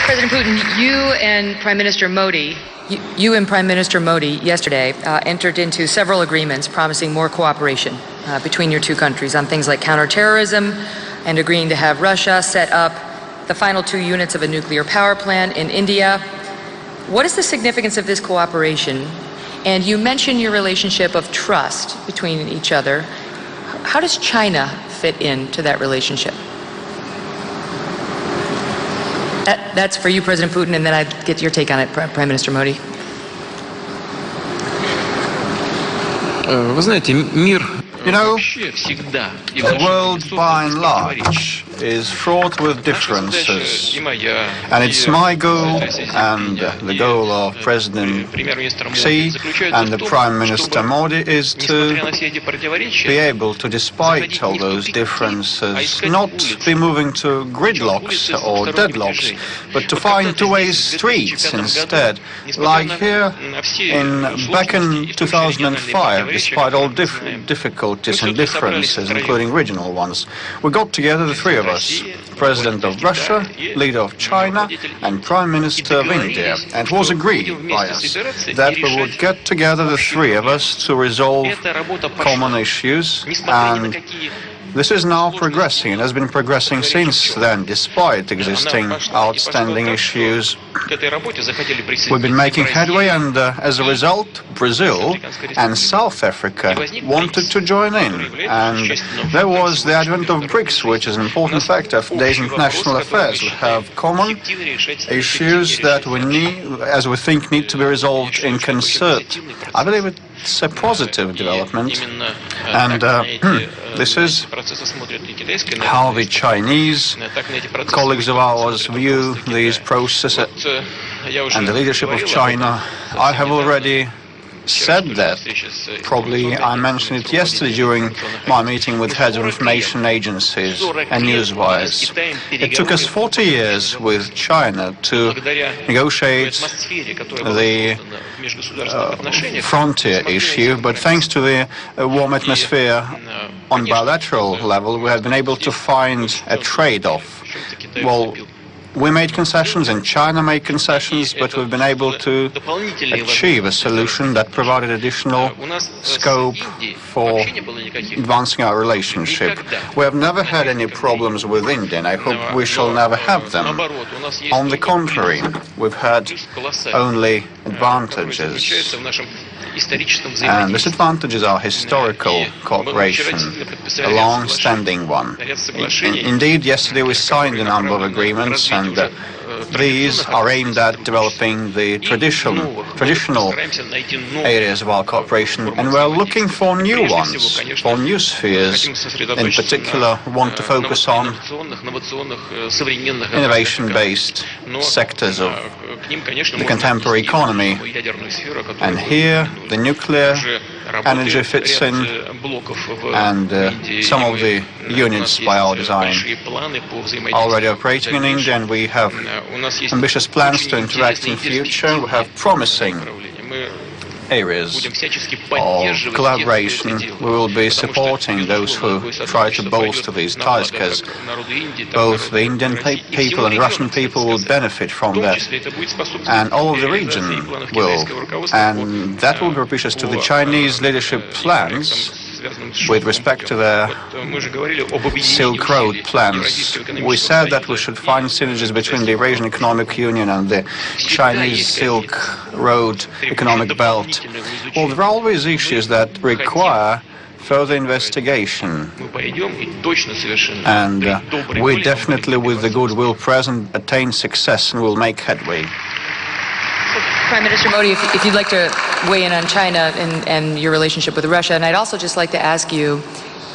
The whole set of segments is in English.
President Putin, you and Prime Minister Modi yesterday entered into several agreements promising more cooperation between your two countries on things like counterterrorism and agreeing to have Russia set up the final 2 units of a nuclear power plant in India. What is the significance of this cooperation? And you mentioned your relationship of trust between each other. How does China fit into that relationship? That's for you, President Putin, and then I'd get your take on it, Prime Minister Modi. Вы знаете, мир You know, the world by and large is fraught with differences, and it's my goal and the goal of President Xi and the Prime Minister Modi is to be able to, despite all those differences, not be moving to gridlocks or deadlocks, but to find two-way streets instead. Like here back in 2005, despite all difficulties and differences, including regional ones, we got together, the three of us, President of Russia, leader of China, and Prime Minister of India. And it was agreed by us that we would get together, the three of us, to resolve common issues, and this is now progressing and has been progressing since then, despite existing outstanding issues. We've been making headway, and as a result, Brazil and South Africa wanted to join in. And there was the advent of BRICS, which is an important factor of today's international affairs. We have common issues that we need, as we think, need to be resolved in concert. I believe it's a positive development, and this is how the Chinese colleagues of ours view these processes and the leadership of China. I have already said that. Probably I mentioned it yesterday during my meeting with heads of information agencies and newswires. It took us 40 years with China to negotiate the frontier issue, but thanks to the warm atmosphere on bilateral level, we have been able to find a trade-off. Well, we made concessions and China made concessions, but we've been able to achieve a solution that provided additional scope for advancing our relationship. We have never had any problems with India, and I hope we shall never have them. On the contrary, we've had only advantages. And this advantage is our historical cooperation, a long-standing one. Indeed, yesterday we signed a number of agreements, and these are aimed at developing the traditional areas of our cooperation, and we're looking for new ones, for new spheres. In particular, we want to focus on innovation-based sectors of the contemporary economy, and here the nuclear energy fits in, and some of the units by our design are already operating in India, and we have ambitious plans to interact in future. We have promising areas of collaboration. We will be supporting those who try to bolster these ties, because both the Indian people and Russian people will benefit from that, and all of the region will, and that will be propitious to the Chinese leadership plans with respect to the Silk Road plans. We said that we should find synergies between the Eurasian Economic Union and the Chinese Silk Road economic belt. Well, there are always issues that require further investigation, and we definitely, with the goodwill present, attain success and will make headway. Prime Minister Modi, if you'd like to weigh in on China and your relationship with Russia, and I'd also just like to ask you,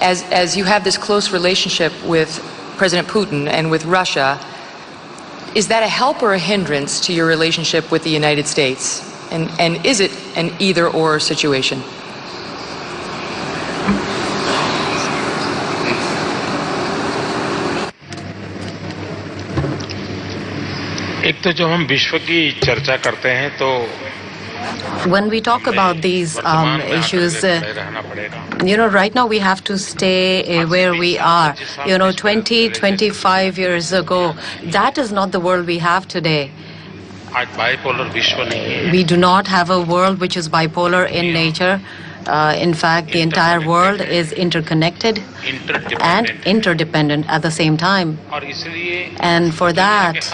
as you have this close relationship with President Putin and with Russia, is that a help or a hindrance to your relationship with the United States? And is it an either-or situation? एक तो जब हम विश्व की चर्चा करते हैं तो When we talk about these issues, right now we have to stay where we are. 20, 25 years ago, that is not the world we have today. We do not have a world which is bipolar in nature. In fact, the entire world is interconnected and interdependent at the same time. And for that,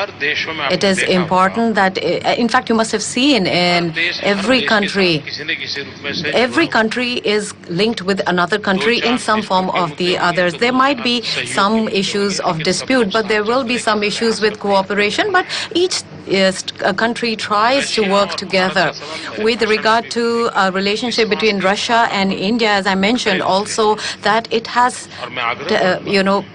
it is important that, in fact, you must have seen in every country is linked with another country in some form or the others. There might be some issues of dispute, but there will be some issues with cooperation, but each country tries to work together. With regard to a relationship between Russia and India, as I mentioned also, that it has,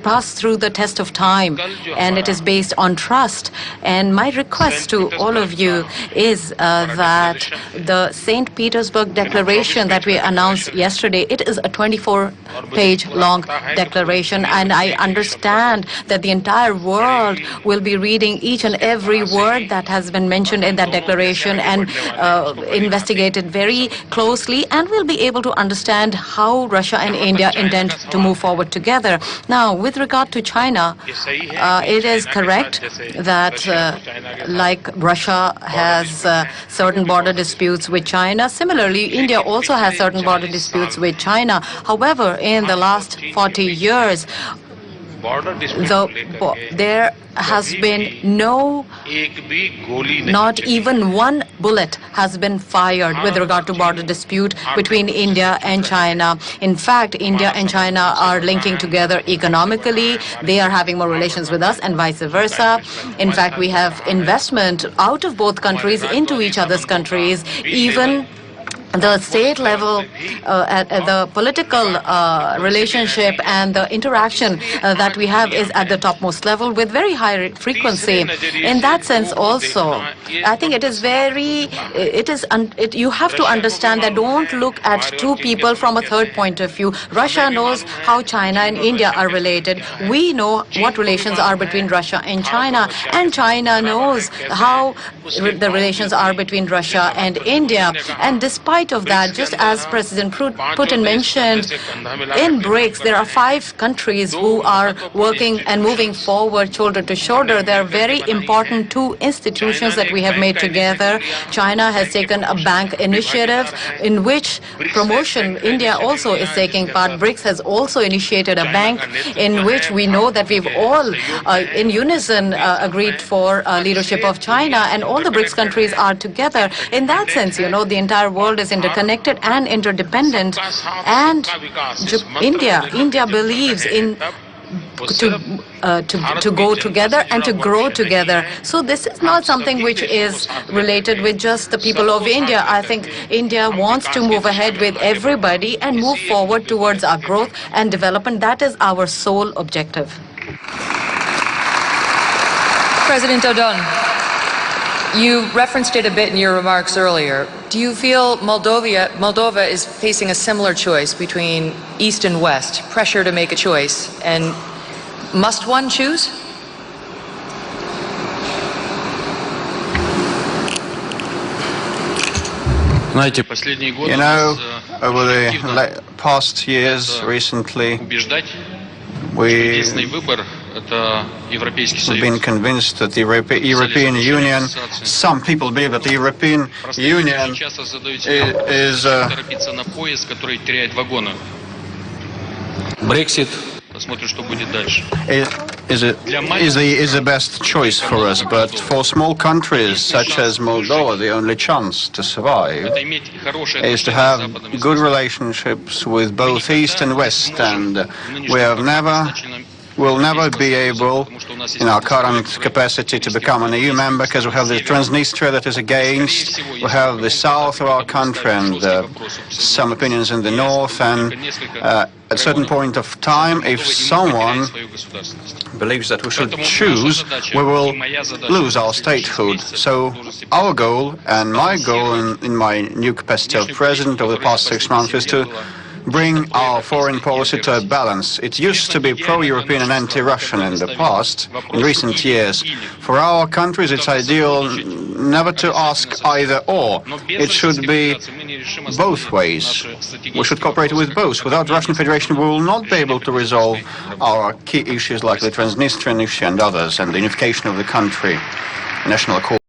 passed through the test of time, and it is based on trust. And my request to all of you is that the St. Petersburg Declaration that we announced yesterday, it is a 24-page long declaration, and I understand that the entire world will be reading each and every word that has been mentioned in that declaration and investigated very closely, and will be able to understand how Russia and India intend to move forward together. Now, with regard to China, it is correct that like Russia has certain border disputes with China, similarly, India also has certain border disputes with China. However, in the last 40 years, there has been not even one bullet has been fired with regard to border dispute between India and China. In fact, India and China are linking together economically. They are having more relations with us and vice versa. In fact, we have investment out of both countries into each other's countries. Even the state level, the political relationship and the interaction that we have is at the topmost level with very high frequency. In that sense also, I think you have to understand that don't look at two people from a third point of view. Russia knows how China and India are related. We know what relations are between Russia and China knows how the relations are between Russia and India. And despite of that, just as President Putin mentioned, in BRICS, there are 5 countries who are working and moving forward shoulder to shoulder. There are very important 2 institutions that we have made together. China has taken a bank initiative in which promotion India also is taking part. BRICS has also initiated a bank in which we know that we've all in unison agreed for leadership of China, and all the BRICS countries are together. In that sense, the entire world is interconnected and interdependent, and India believes in to go together and to grow together. So this is not something which is related with just the people of India. I think India wants to move ahead with everybody and move forward towards our growth and development. That is our sole objective. President Dodon, you referenced it a bit in your remarks earlier. Do you feel Moldova is facing a similar choice between East and West, pressure to make a choice, and must one choose? Over the past years, recently, we've been convinced that the European Union, some people believe that the European Union is the best choice for us, but for small countries such as Moldova, the only chance to survive is to have good relationships with both East and West, and we'll never be able, in our current capacity, to become an EU member, because we have the Transnistria that is against, we have the south of our country and some opinions in the north, and at a certain point of time, if someone believes that we should choose, we will lose our statehood. So our goal, and my goal in my new capacity of president over the past 6 months, is to bring our foreign policy to a balance. It used to be pro-European and anti-Russian in the past. In recent years, for our countries, it's ideal never to ask either or. It should be both ways. We should cooperate with both. Without Russian Federation, we will not be able to resolve our key issues like the Transnistrian issue and others, and the unification of the country, national accord.